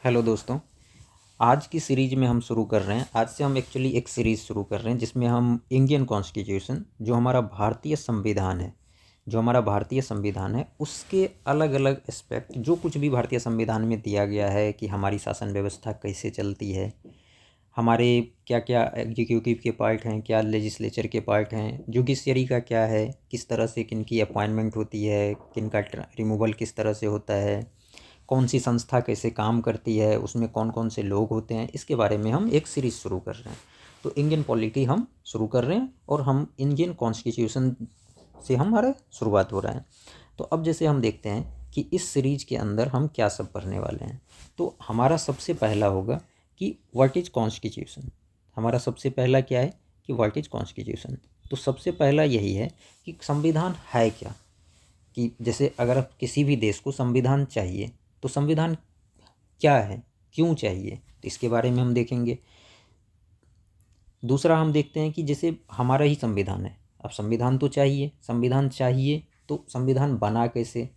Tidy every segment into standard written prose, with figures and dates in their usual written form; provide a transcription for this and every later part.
Hello दोस्तों। आज की सीरीज में हम शुरू कर रहे हैं। आज से हम एक्चुअली एक सीरीज़ शुरू कर रहे हैं जिसमें हम इंडियन कॉन्स्टिट्यूशन जो हमारा भारतीय संविधान है उसके अलग अलग एस्पेक्ट, जो कुछ भी भारतीय संविधान में दिया गया है कि हमारी शासन व्यवस्था कैसे चलती है, हमारे क्या क्या एग्जीक्यूटिव के पार्ट हैं, क्या लेजिस्लेचर के पार्ट हैं, जुडिशरी का क्या है, किस तरह से किन की अपॉइंटमेंट होती है, किन का रिमूवल किस तरह से होता है, कौन सी संस्था कैसे काम करती है, उसमें कौन कौन से लोग होते हैं, इसके बारे में हम एक सीरीज़ शुरू कर रहे हैं। तो इंडियन पॉलिटी हम शुरू कर रहे हैं और हम इंडियन कॉन्स्टिट्यूशन से हमारा शुरुआत हो रहा है। तो अब जैसे हम देखते हैं कि इस सीरीज के अंदर हम क्या सब पढ़ने वाले हैं। तो हमारा सबसे पहला होगा कि व्हाट इज कॉन्स्टिट्यूशन। हमारा सबसे पहला क्या है कि व्हाट इज कॉन्स्टिट्यूशन। तो सबसे पहला यही है कि संविधान है क्या। कि जैसे अगर किसी भी देश को संविधान चाहिए तो संविधान क्या है, क्यों चाहिए, तो इसके बारे में हम देखेंगे। दूसरा हम देखते हैं कि जैसे हमारा ही संविधान है, अब संविधान चाहिए तो संविधान बना कैसे,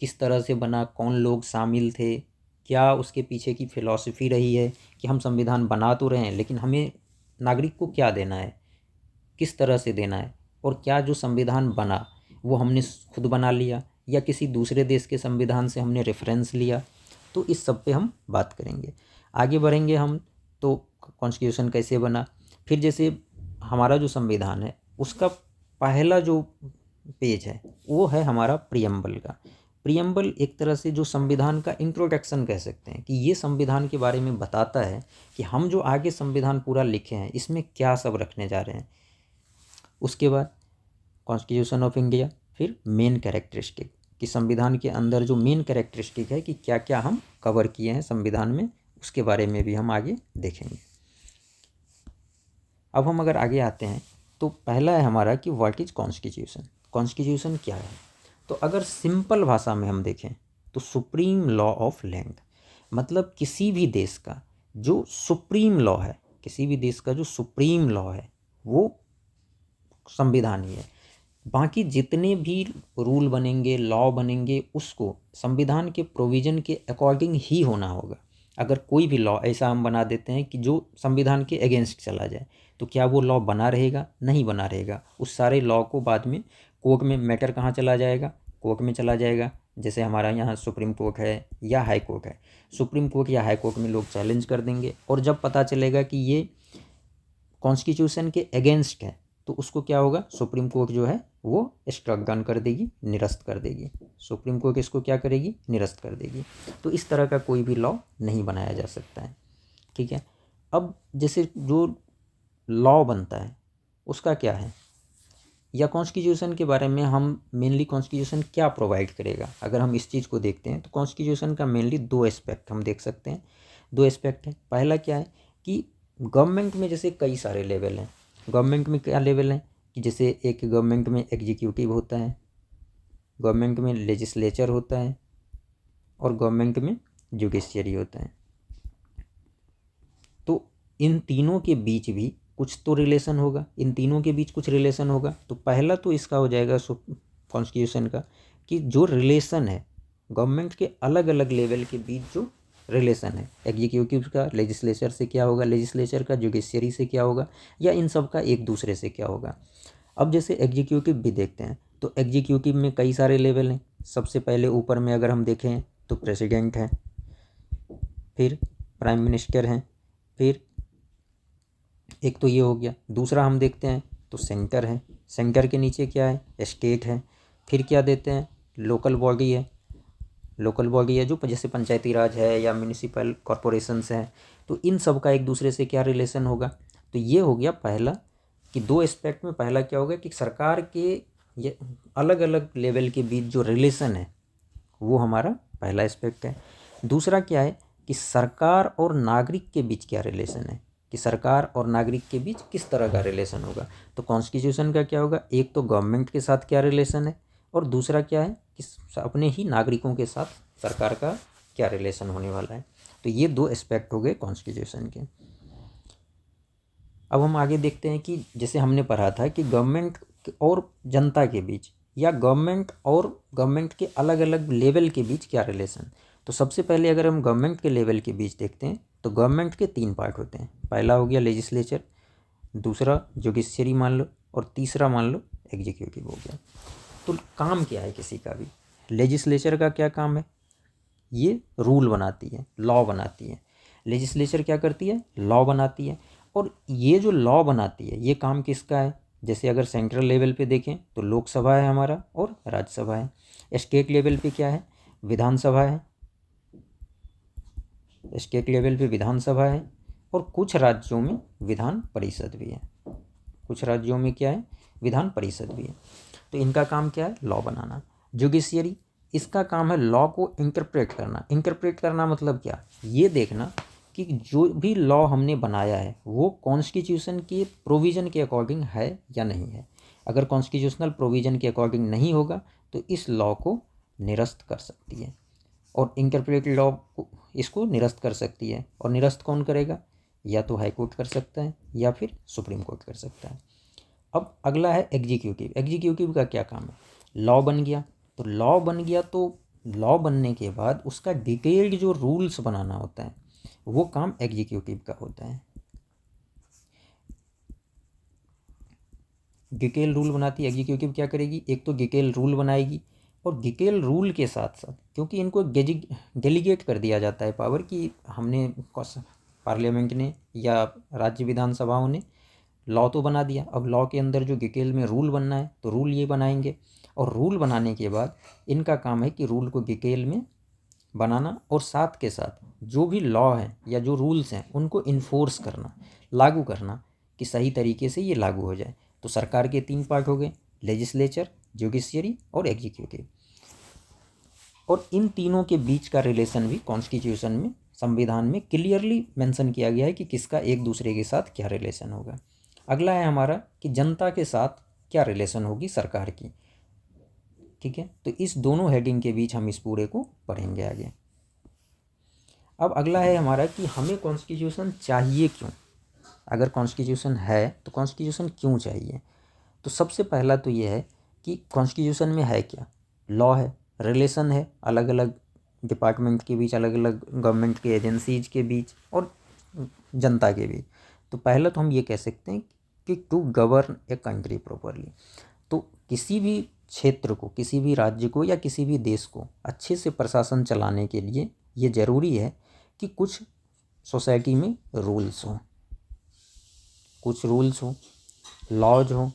किस तरह से बना, कौन लोग शामिल थे, क्या उसके पीछे की फिलॉसफी रही है कि हम संविधान बना तो रहे हैं लेकिन हमें नागरिक को क्या देना है, किस तरह से देना है, और क्या जो संविधान बना वो हमने खुद बना लिया या किसी दूसरे देश के संविधान से हमने रेफरेंस लिया। तो इस सब पे हम बात करेंगे, आगे बढ़ेंगे हम। तो कॉन्स्टिट्यूशन कैसे बना, फिर जैसे हमारा जो संविधान है उसका पहला जो पेज है वो है हमारा प्रियम्बल का। प्रियम्बल एक तरह से जो संविधान का इंट्रोडक्शन कह सकते हैं कि ये संविधान के बारे में बताता है कि हम जो आगे संविधान पूरा लिखे हैं इसमें क्या सब रखने जा रहे हैं। उसके बाद कॉन्स्टिट्यूशन ऑफ इंडिया, फिर मेन कैरेक्टरिस्टिक कि संविधान के अंदर जो मेन कैरेक्टरिस्टिक है कि क्या क्या हम कवर किए हैं संविधान में, उसके बारे में भी हम आगे देखेंगे। अब हम अगर आगे आते हैं तो पहला है हमारा कि व्हाट इज कॉन्स्टिट्यूशन। कॉन्स्टिट्यूशन क्या है, तो अगर सिंपल भाषा में हम देखें तो सुप्रीम लॉ ऑफ लैंड, मतलब किसी भी देश का जो सुप्रीम लॉ है, किसी भी देश का जो सुप्रीम लॉ है वो संविधान ही है। बाकी जितने भी रूल बनेंगे, लॉ बनेंगे, उसको संविधान के प्रोविज़न के अकॉर्डिंग ही होना होगा। अगर कोई भी लॉ ऐसा हम बना देते हैं कि जो संविधान के अगेंस्ट चला जाए तो क्या वो लॉ बना रहेगा, नहीं बना रहेगा। उस सारे लॉ को बाद में कोर्ट में मैटर कहाँ चला जाएगा, कोर्ट में चला जाएगा। जैसे हमारा यहाँ सुप्रीम कोर्ट है या हाई कोर्ट है, सुप्रीम कोर्ट या हाई कोर्ट में लोग चैलेंज कर देंगे और जब पता चलेगा कि ये कॉन्स्टिट्यूशन के अगेंस्ट है तो उसको क्या होगा, सुप्रीम कोर्ट जो है वो स्ट्रक डाउन कर देगी, निरस्त कर देगी। सुप्रीम कोर्ट इसको क्या करेगी, निरस्त कर देगी। तो इस तरह का कोई भी लॉ नहीं बनाया जा सकता है, ठीक है। अब जैसे जो लॉ बनता है उसका क्या है, या कॉन्स्टिट्यूशन के बारे में हम मेनली कॉन्स्टिट्यूशन क्या प्रोवाइड करेगा, अगर हम इस चीज़ को देखते हैं तो कॉन्स्टिट्यूशन का मेनली दो एस्पेक्ट हम देख सकते हैं। दो एस्पेक्ट हैं। पहला क्या है कि गवर्नमेंट में जैसे कई सारे लेवल हैं। गवर्नमेंट में क्या लेवल हैं कि जैसे एक गवर्नमेंट में एग्जीक्यूटिव होता है, गवर्नमेंट में लेजिस्लेचर होता है और गवर्नमेंट में जुडिशरी होता है। तो इन तीनों के बीच भी कुछ तो रिलेशन होगा, इन तीनों के बीच कुछ रिलेशन होगा। तो पहला तो इसका हो जाएगा कॉन्स्टिट्यूशन का कि जो रिलेशन है गवर्नमेंट के अलग अलग लेवल के बीच, जो रिलेशन है एग्जीक्यूटिव का लेजिस्लेचर से क्या होगा, लेजिस्लेचर का जुडिशरी से क्या होगा, या इन सब का एक दूसरे से क्या होगा। अब जैसे एग्जीक्यूटिव भी देखते हैं तो एग्जीक्यूटिव में कई सारे लेवल हैं। सबसे पहले ऊपर में अगर हम देखें तो प्रेसिडेंट है, फिर प्राइम मिनिस्टर हैं, फिर एक तो ये हो गया। दूसरा हम देखते हैं तो सेंटर है, सेंटर के नीचे क्या है, स्टेट है। फिर क्या देते हैं, लोकल बॉडी है, लोकल बॉडी है जो जैसे पंचायती राज है या म्यूनिसिपल कॉरपोरेशंस हैं। तो इन सब का एक दूसरे से क्या रिलेशन होगा। तो ये हो गया पहला कि दो एस्पेक्ट में पहला क्या होगा कि सरकार के ये अलग अलग लेवल के बीच जो रिलेशन है वो हमारा पहला एस्पेक्ट है। दूसरा क्या है कि सरकार और नागरिक के बीच क्या रिलेशन है, कि सरकार और नागरिक के बीच किस तरह का रिलेशन होगा। तो कॉन्स्टिट्यूशन का क्या होगा, एक तो गवर्नमेंट के साथ क्या रिलेशन है और दूसरा क्या है कि अपने ही नागरिकों के साथ सरकार का क्या रिलेशन होने वाला है। तो ये दो एस्पेक्ट हो गए कॉन्स्टिट्यूशन के। अब हम आगे देखते हैं कि जैसे हमने पढ़ा था कि गवर्नमेंट और जनता के बीच या गवर्नमेंट और गवर्नमेंट के अलग अलग लेवल के बीच क्या रिलेशन। तो सबसे पहले अगर हम गवर्नमेंट के लेवल के बीच देखते हैं तो गवर्नमेंट के 3 पार्ट होते हैं। पहला हो गया लेजिस्लेचर, दूसरा जुडिशरी मान लो, और तीसरा मान लो एग्जीक्यूटिव हो गया। तो काम क्या है किसी का भी, लेजिस्लेचर का क्या काम है, ये रूल बनाती है, लॉ बनाती है। लेजिस्लेचर क्या करती है, लॉ बनाती है। और ये जो लॉ बनाती है ये काम किसका है, जैसे अगर सेंट्रल लेवल पे देखें तो लोकसभा है हमारा और राज्यसभा है। स्टेट लेवल पे क्या है, विधानसभा है, स्टेट लेवल पे विधानसभा है, और कुछ राज्यों में विधान परिषद भी है, कुछ राज्यों में क्या है, विधान परिषद भी है। तो इनका काम क्या है, लॉ बनाना। जुडिशियरी, इसका काम है लॉ को इंटरप्रेट करना। इंटरप्रेट करना मतलब क्या, ये देखना कि जो भी लॉ हमने बनाया है वो कॉन्स्टिट्यूशन के प्रोविज़न के अकॉर्डिंग है या नहीं है। अगर कॉन्स्टिट्यूशनल प्रोविज़न के अकॉर्डिंग नहीं होगा तो इस लॉ को निरस्त कर सकती है, और इंटरप्रेट लॉ को इसको निरस्त कर सकती है। और निरस्त कौन करेगा, या तो हाई कोर्ट कर सकता है या फिर सुप्रीम कोर्ट कर सकता है। अब अगला है एग्जीक्यूटिव। एग्जीक्यूटिव का क्या काम है, लॉ बन गया तो लॉ बन गया, तो लॉ बनने के बाद उसका डिटेल्ड जो रूल्स बनाना होता है वो काम एग्जीक्यूटिव का होता है। डिटेल रूल बनाती है एग्जीक्यूटिव, क्या करेगी, एक तो डिटेल रूल बनाएगी, और डिटेल रूल के साथ साथ क्योंकि इनको डेलीगेट कर दिया जाता है पावर कि हमने पार्लियामेंट ने या राज्य विधानसभाओं ने लॉ तो बना दिया, अब लॉ के अंदर जो डिटेल में रूल बनना है तो रूल ये बनाएंगे। और रूल बनाने के बाद इनका काम है कि रूल को डिटेल में बनाना, और साथ के साथ जो भी लॉ है या जो रूल्स हैं उनको इन्फोर्स करना, लागू करना, कि सही तरीके से ये लागू हो जाए। तो सरकार के 3 पार्ट हो गए, लेजिस्लेचर, जुडिशियरी और एग्जीक्यूटिव। और इन तीनों के बीच का रिलेशन भी कॉन्स्टिट्यूशन में, संविधान में क्लियरली मेंशन किया गया है कि किसका एक दूसरे के साथ क्या रिलेशन होगा। अगला है हमारा कि जनता के साथ क्या रिलेशन होगी सरकार की। ठीक है, तो इस दोनों हेडिंग के बीच हम इस पूरे को पढ़ेंगे आगे। अब अगला है हमारा कि हमें कॉन्स्टिट्यूशन चाहिए क्यों। अगर कॉन्स्टिट्यूशन है तो कॉन्स्टिट्यूशन क्यों चाहिए। तो सबसे पहला तो ये है कि कॉन्स्टिट्यूशन में है क्या, लॉ है, रिलेशन है अलग अलग डिपार्टमेंट के बीच, अलग अलग गवर्नमेंट के एजेंसीज के बीच और जनता के बीच। तो पहला तो हम ये कह सकते हैं कि to govern a country properly, तो किसी भी क्षेत्र को, किसी भी राज्य को या किसी भी देश को अच्छे से प्रशासन चलाने के लिए ये ज़रूरी है कि कुछ सोसाइटी में रूल्स हों, कुछ रूल्स हों, लॉज हों।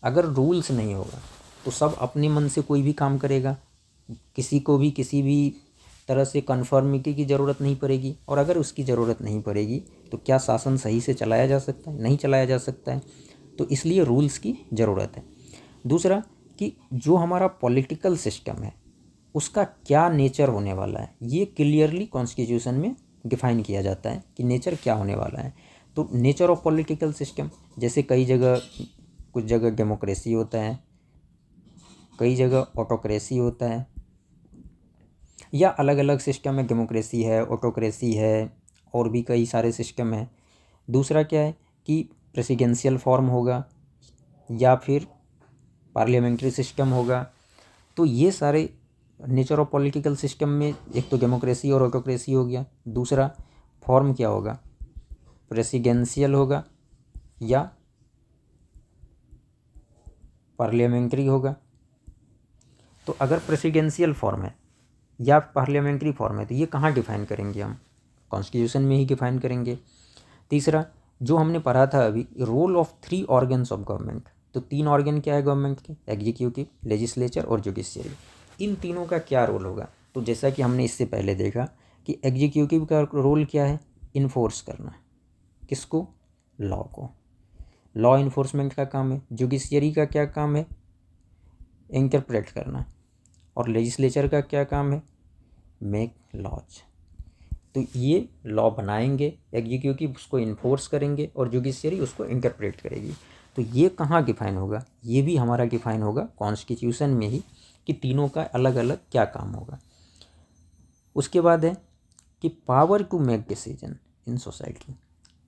अगर रूल्स नहीं होगा तो सब अपने मन से कोई भी काम करेगा, किसी को भी किसी भी तरह से कन्फर्मिटी की ज़रूरत नहीं पड़ेगी। और अगर उसकी ज़रूरत नहीं पड़ेगी तो क्या शासन सही से चलाया जा सकता है, नहीं चलाया जा सकता है। तो इसलिए रूल्स की ज़रूरत है। दूसरा कि जो हमारा पॉलिटिकल सिस्टम है उसका क्या नेचर होने वाला है, ये क्लियरली कॉन्स्टिट्यूशन में डिफाइन किया जाता है कि नेचर क्या होने वाला है। तो नेचर ऑफ पॉलिटिकल सिस्टम, जैसे कई जगह, कुछ जगह डेमोक्रेसी होता है, कई जगह ऑटोक्रेसी होता है, या अलग अलग सिस्टम है, डेमोक्रेसी है, ऑटोक्रेसी है, और भी कई सारे सिस्टम हैं। दूसरा क्या है कि प्रेसिडेंशियल फॉर्म होगा या फिर पार्लियामेंट्री सिस्टम होगा। तो ये सारे नेचर ऑफ पॉलिटिकल सिस्टम में एक तो डेमोक्रेसी और ऑटोक्रेसी हो गया। दूसरा फॉर्म क्या होगा, प्रेसिडेंशियल होगा या पार्लियामेंट्री होगा। तो अगर प्रेसिडेंशियल फॉर्म है या पार्लियामेंट्री फॉर्म है तो ये कहाँ डिफाइन करेंगे हम, कॉन्स्टिट्यूशन में ही डिफाइन करेंगे। तीसरा जो हमने पढ़ा था अभी, role of 3 organs of government. तो 3 ऑर्गन क्या है गवर्नमेंट के, एग्जीक्यूटिव, लेजिस्लेचर और जुडिशियरी। इन तीनों का क्या रोल होगा। तो जैसा कि हमने इससे पहले देखा कि एग्जीक्यूटिव का रोल क्या है, इन्फोर्स करना, किसको, लॉ को, लॉ इन्फोर्समेंट का काम है। जुडिशियरी का क्या काम है, इंटरप्रेट करना। और लेजिस्लेचर का क्या काम है, मेक लॉज। तो ये लॉ बनाएंगे, एग्जीक्यूटिव उसको इन्फोर्स करेंगे और जुडिशियरी उसको इंटरप्रेट करेगी। तो ये कहाँ डिफाइन होगा, ये भी हमारा डिफाइन होगा कॉन्स्टिट्यूशन में ही कि तीनों का अलग अलग क्या काम होगा। उसके बाद है कि power to make decision in society.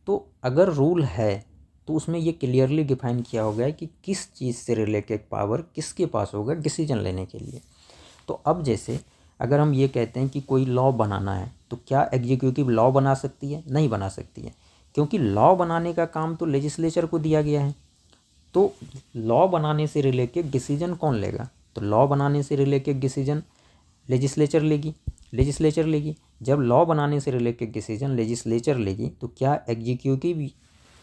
तो अगर रूल है तो उसमें ये क्लियरली डिफाइन किया होगा कि किस चीज़ से रिलेटेड पावर किसके पास होगा डिसीजन लेने के लिए। तो अब जैसे अगर हम ये कहते हैं कि कोई लॉ बनाना है तो क्या एग्जीक्यूटिव लॉ बना सकती है? नहीं बना सकती है, क्योंकि लॉ बनाने का काम तो लेजिस्लेचर को दिया गया है। तो लॉ बनाने से रिलेटेड डिसीजन कौन लेगा? तो लॉ बनाने से रिलेटेड डिसीजन लेजिस्लेचर लेगी। जब लॉ बनाने से रिलेटेड डिसीजन लेजिस्लेचर लेगी तो क्या एग्जीक्यूटिव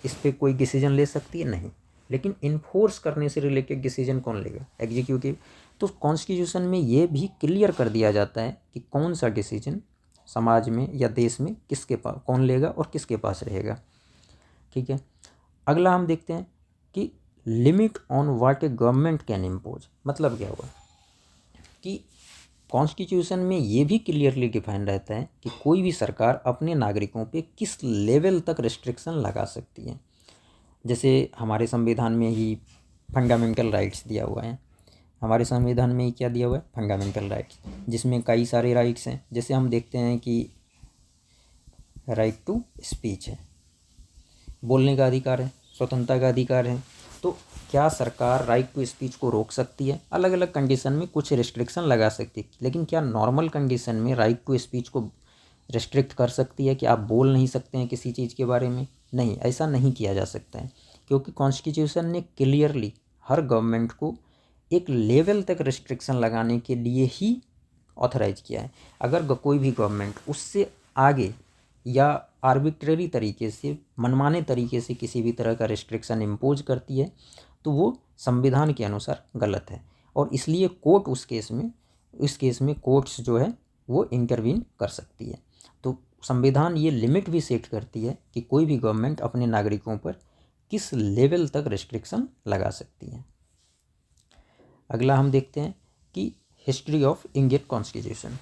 इस पर कोई डिसीजन ले सकती है? नहीं। लेकिन इन्फोर्स करने से रिलेटेड डिसीजन कौन लेगा? एग्जीक्यूटिव। तो कॉन्स्टिट्यूशन में ये भी क्लियर कर दिया जाता है कि कौन सा डिसीजन समाज में या देश में किसके पास कौन लेगा और किसके पास रहेगा। ठीक है। अगला हम देखते हैं कि limit on what A government can impose. मतलब क्या हुआ कि कॉन्स्टिट्यूशन में ये भी क्लियरली डिफाइन रहता है कि कोई भी सरकार अपने नागरिकों पे किस लेवल तक रिस्ट्रिक्शन लगा सकती है। जैसे हमारे संविधान में ही फंडामेंटल राइट्स दिया हुआ है। हमारे संविधान में ही क्या दिया हुआ है? फंडामेंटल राइट्स, जिसमें कई सारे राइट्स हैं। जैसे हम देखते हैं कि राइट टू स्पीच है, बोलने का अधिकार है, स्वतंत्रता का अधिकार है। तो क्या सरकार राइट टू स्पीच को रोक सकती है? अलग अलग कंडीशन में कुछ रिस्ट्रिक्शन लगा सकती है, लेकिन क्या नॉर्मल कंडीशन में राइट टू स्पीच को रिस्ट्रिक्ट कर सकती है कि आप बोल नहीं सकते हैं किसी चीज़ के बारे में? नहीं, ऐसा नहीं किया जा सकता है, क्योंकि कॉन्स्टिट्यूशन ने क्लियरली हर गवर्नमेंट को एक लेवल तक रिस्ट्रिक्शन लगाने के लिए ही ऑथराइज किया है। अगर कोई भी गवर्नमेंट उससे आगे या आर्बिट्रेरी तरीके से, मनमाने तरीके से किसी भी तरह का रिस्ट्रिक्शन इम्पोज करती है तो वो संविधान के अनुसार गलत है, और इसलिए कोर्ट उस केस में कोर्ट्स जो है वो इंटरवीन कर सकती है। तो संविधान ये लिमिट भी सेट करती है कि कोई भी गवर्नमेंट अपने नागरिकों पर किस लेवल तक रिस्ट्रिक्शन लगा सकती है। अगला हम देखते हैं कि हिस्ट्री ऑफ इंडियन कॉन्स्टिट्यूशन।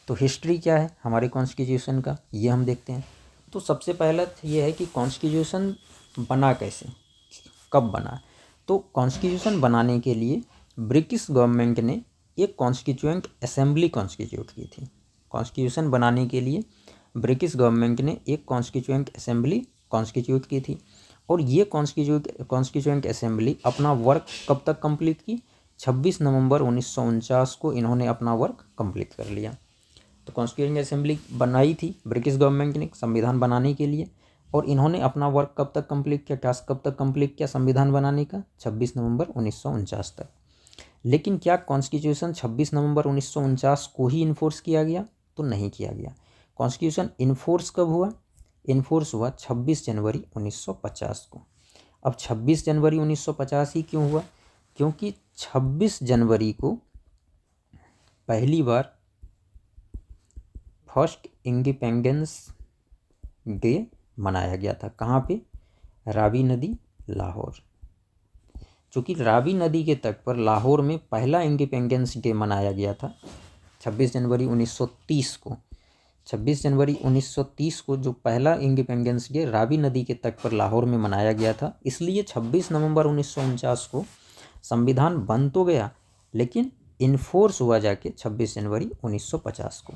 तो हिस्ट्री क्या है हमारे कॉन्स्टिट्यूशन का, ये हम देखते हैं। तो सबसे पहला ये है कि कॉन्स्टिट्यूशन बना कैसे, कब बना। तो कॉन्स्टिट्यूशन बनाने के लिए ब्रिटिश गवर्नमेंट ने एक कॉन्स्टिट्यूएंट असेंबली कॉन्स्टिट्यूट की थी। कॉन्स्टिट्यूशन बनाने के लिए ब्रिटिश गवर्नमेंट ने एक कॉन्स्टिट्यूएंट असेंबली कॉन्स्टिट्यूट की थी, और ये कॉन्स्टिट्यूएंट असेंबली अपना वर्क कब तक कंप्लीट की? 26 नवंबर 1949 को इन्होंने अपना वर्क कंप्लीट कर लिया। तो कॉन्स्टिट्यूएंट असेंबली बनाई थी ब्रिटिश गवर्नमेंट ने संविधान बनाने के लिए, और इन्होंने अपना वर्क कब तक कंप्लीट किया, टास्क कब तक कंप्लीट किया संविधान बनाने का? 26 नवंबर 1949 तक। लेकिन क्या कॉन्स्टिट्यूशन 26 नवंबर 1949 को ही इन्फोर्स किया गया? तो नहीं किया गया। कॉन्स्टिट्यूशन इन्फोर्स कब हुआ? इन्फोर्स हुआ 26 जनवरी 1950 को। अब 26 जनवरी 1950 ही क्यों हुआ? क्योंकि 26 जनवरी को पहली बार फर्स्ट इंडिपेंडेंस डे मनाया गया था। कहाँ पे? रावी नदी, लाहौर। चूँकि रावी नदी के तट पर लाहौर में पहला इंडिपेंडेंस डे मनाया गया था 26 जनवरी 1930 को। 26 जनवरी 1930 को जो पहला इंडिपेंडेंस डे रावी नदी के तट पर लाहौर में मनाया गया था, इसलिए 26 नवंबर 1949 को संविधान बन तो गया, लेकिन इन्फोर्स हुआ जाके 26 जनवरी 1950 को।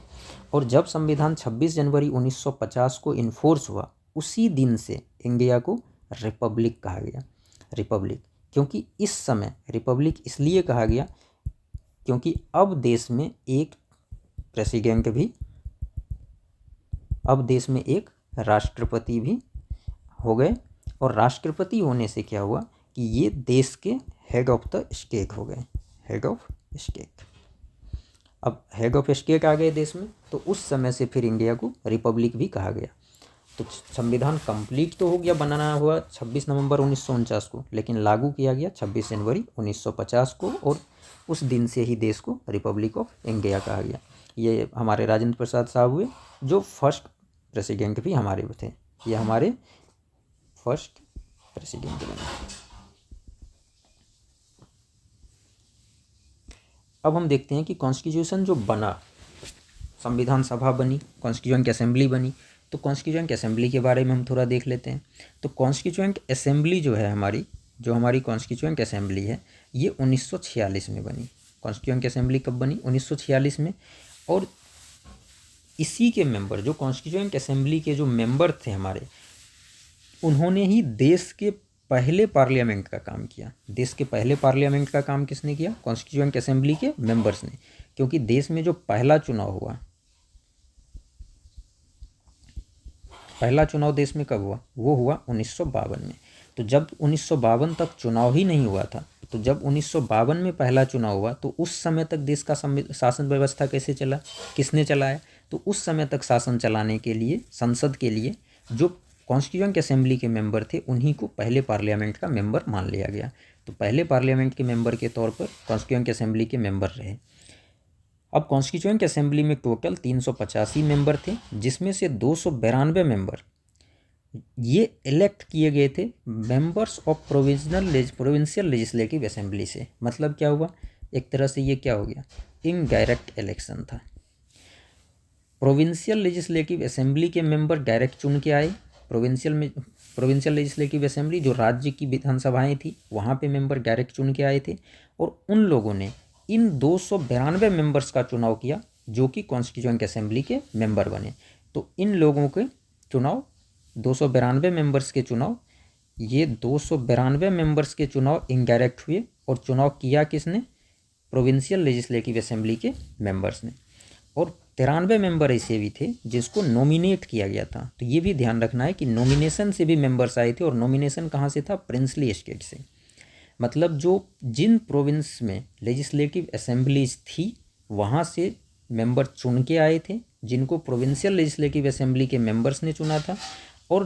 और जब संविधान 26 जनवरी 1950 को इन्फोर्स हुआ, उसी दिन से इंडिया को रिपब्लिक कहा गया। रिपब्लिक, क्योंकि इस समय रिपब्लिक इसलिए कहा गया क्योंकि अब देश में एक प्रेसिडेंट भी, अब देश में एक राष्ट्रपति भी हो गए, और राष्ट्रपति होने से क्या हुआ कि ये देश के हेड ऑफ द स्टेट हो गए, हेड ऑफ स्टेट। अब हेड ऑफ स्टेट आ गए देश में, तो उस समय से फिर इंडिया को रिपब्लिक भी कहा गया। तो संविधान कंप्लीट तो हो गया, बनाना हुआ 26 नवंबर 1949 को, लेकिन लागू किया गया 26 जनवरी 1950 को, और उस दिन से ही देश को रिपब्लिक ऑफ इंडिया कहा गया। ये हमारे राजेंद्र प्रसाद साहब हुए जो फर्स्ट प्रेसिडेंट भी हमारे थे, ये हमारे फर्स्ट प्रेसिडेंट बने। अब हम देखते हैं कि कॉन्स्टिट्यूशन जो बना, संविधान सभा बनी, कॉन्स्टिट्यूएंट असेंबली बनी। तो कॉन्स्टिट्यूएंट असेंबली के बारे में हम थोड़ा देख लेते हैं। तो कॉन्स्टिट्यूएंट असेंबली जो है हमारी कॉन्स्टिट्यूएंट असेंबली है, ये 1946 में बनी। कॉन्स्टिट्यूएंट असेंबली कब बनी? 1946 में। और इसी के मेंबर, जो कॉन्स्टिट्यूएंट असेंबली के जो मेंबर थे हमारे, उन्होंने ही देश के पहले पार्लियामेंट का काम किया। देश के पहले पार्लियामेंट का काम किसने किया? कॉन्स्टिट्यूएंट असेंबली के मेंबर्स ने। क्योंकि देश में जो पहला चुनाव देश में कब हुआ, वो हुआ 1952 में। तो जब 1952 तक चुनाव ही नहीं हुआ था, तो जब 1952 में पहला चुनाव हुआ तो उस समय तक देश का शासन व्यवस्था कैसे चला, किसने चलाया? तो उस समय तक शासन चलाने के लिए संसद के लिए जो कॉन्स्टिट्यूएंट असेंबली के मेंबर थे उन्हीं को पहले पार्लियामेंट का मेंबर मान लिया गया। तो पहले पार्लियामेंट के मेंबर के तौर पर कॉन्स्टिट्यूएंट असेंबली के मेंबर रहे। अब कॉन्स्टिट्यूएंट असेंबली में टोटल 385 मेंबर थे, जिसमें से 292 मेंबर ये इलेक्ट किए गए थे members of provincial legislative assembly से। मतलब क्या हुआ, एक तरह से ये क्या हो गया, इनडायरेक्ट इलेक्शन था। प्रोविंशियल लेजिस्लेटिव असेंबली के मेंबर डायरेक्ट चुन के आए। प्रोविंशियल लेजिस्लेटिव असेंबली जो राज्य की विधानसभाएं थी वहाँ पे मेंबर डायरेक्ट चुन के आए थे, और उन लोगों ने इन 292 मेंबर्स का चुनाव किया जो कि कॉन्स्टिट्यूएंट असेंबली के मेंबर बने। तो इन लोगों के चुनाव 292 मेंबर्स के चुनाव, ये 292 मेंबर्स के चुनाव इनडायरेक्ट हुए, और चुनाव किया किसने, प्रोविंशियल लेजिस्लेटिव असेंबली के मेंबर्स ने। और 93 मेंबर ऐसे भी थे जिसको नॉमिनेट किया गया था। तो ये भी ध्यान रखना है कि नॉमिनेशन से भी मेंबर्स आए थे, और नॉमिनेशन कहाँ से था, प्रिंसली स्टेट से। मतलब जो जिन प्रोविंस में लेजिस्लेटिव असेंबलीज थी वहाँ से मेंबर चुन के आए थे, जिनको प्रोविंशियल लेजिस्लेटिव असेंबली के मेंबर्स ने चुना था। और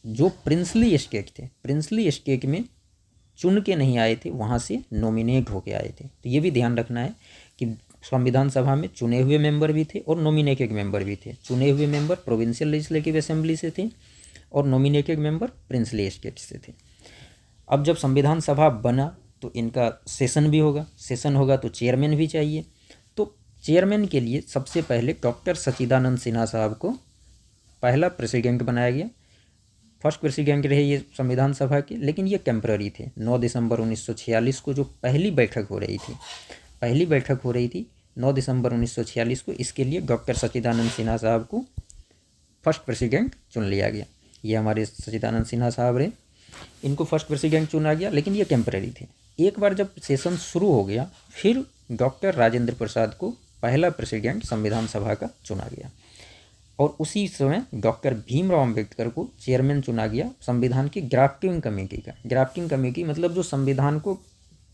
जो प्रिंसली स्टेट थे, प्रिंसली स्टेट में चुन के नहीं आए थे, वहाँ से नॉमिनेट होके आए थे। तो ये भी ध्यान रखना है कि संविधान सभा में चुने हुए मेंबर भी थे और नॉमिनेटेड मेंबर भी थे। चुने हुए मेंबर प्रोविंशियल लेजिस्लेटिव असेंबली से थे और नॉमिनेटेड मेंबर प्रिंसली स्टेट से थे। अब जब संविधान सभा बना तो इनका सेशन भी होगा, सेशन होगा तो चेयरमैन भी चाहिए। तो चेयरमैन के लिए सबसे पहले डॉक्टर सच्चिदानंद सिन्हा साहब को पहला प्रेसिडेंट बनाया गया। फर्स्ट प्रेसिडेंट रहे ये संविधान सभा के, लेकिन ये टेम्पररी थे। 9 दिसंबर 1946 को जो पहली बैठक हो रही थी 9 दिसंबर 1946 को, इसके लिए डॉक्टर सच्चिदानंद सिन्हा साहब को फर्स्ट प्रेसिडेंट चुन लिया गया। ये हमारे सच्चिदानंद सिन्हा साहब रहे, इनको फर्स्ट प्रेसिडेंट चुना गया, लेकिन ये टेम्पररी थे। एक बार जब सेशन शुरू हो गया फिर डॉक्टर राजेंद्र प्रसाद को पहला प्रेसिडेंट संविधान सभा का चुना गया, और उसी समय डॉक्टर भीमराव अंबेडकर को चेयरमैन चुना गया संविधान की ड्राफ्टिंग कमेटी का। ड्राफ्टिंग कमेटी मतलब जो संविधान को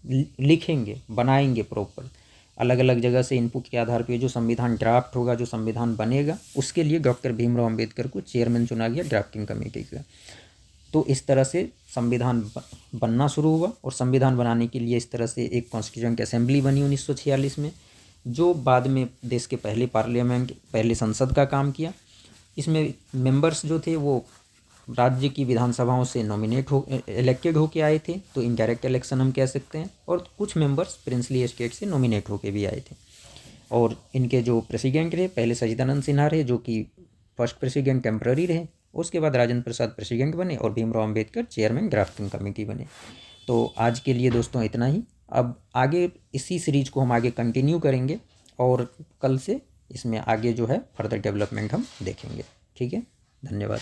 लिखेंगे, बनाएंगे प्रॉपर, अलग अलग जगह से इनपुट के आधार पर जो संविधान ड्राफ्ट होगा, जो संविधान बनेगा, उसके लिए डॉक्टर भीमराव अंबेडकर को चेयरमैन चुना गया ड्राफ्टिंग कमेटी का। तो इस तरह से संविधान बनना शुरू हुआ, और संविधान बनाने के लिए इस तरह से एक कॉन्स्टिट्यूएंट असेंबली बनी 1946 में, जो बाद में देश के पहले संसद का काम किया। इसमें मेंबर्स जो थे वो राज्य की विधानसभाओं से इलेक्टेड होके आए थे, तो इनडायरेक्ट इलेक्शन हम कह सकते हैं, और कुछ मेंबर्स प्रिंसली स्टेट से नॉमिनेट होके भी आए थे। और इनके जो प्रेसिडेंट रहे, पहले सच्चिदानंद सिन्हा रहे जो कि फर्स्ट प्रेसिडेंट टेम्पररी रहे, उसके बाद राजेंद्र प्रसाद प्रेसिडेंट बने और Bhimrao Ambedkar chairman drafting committee बने। तो आज के लिए दोस्तों इतना ही। अब आगे इसी सीरीज को हम आगे कंटिन्यू करेंगे, और कल से इसमें आगे जो है फर्दर डेवलपमेंट हम देखेंगे। ठीक है, धन्यवाद।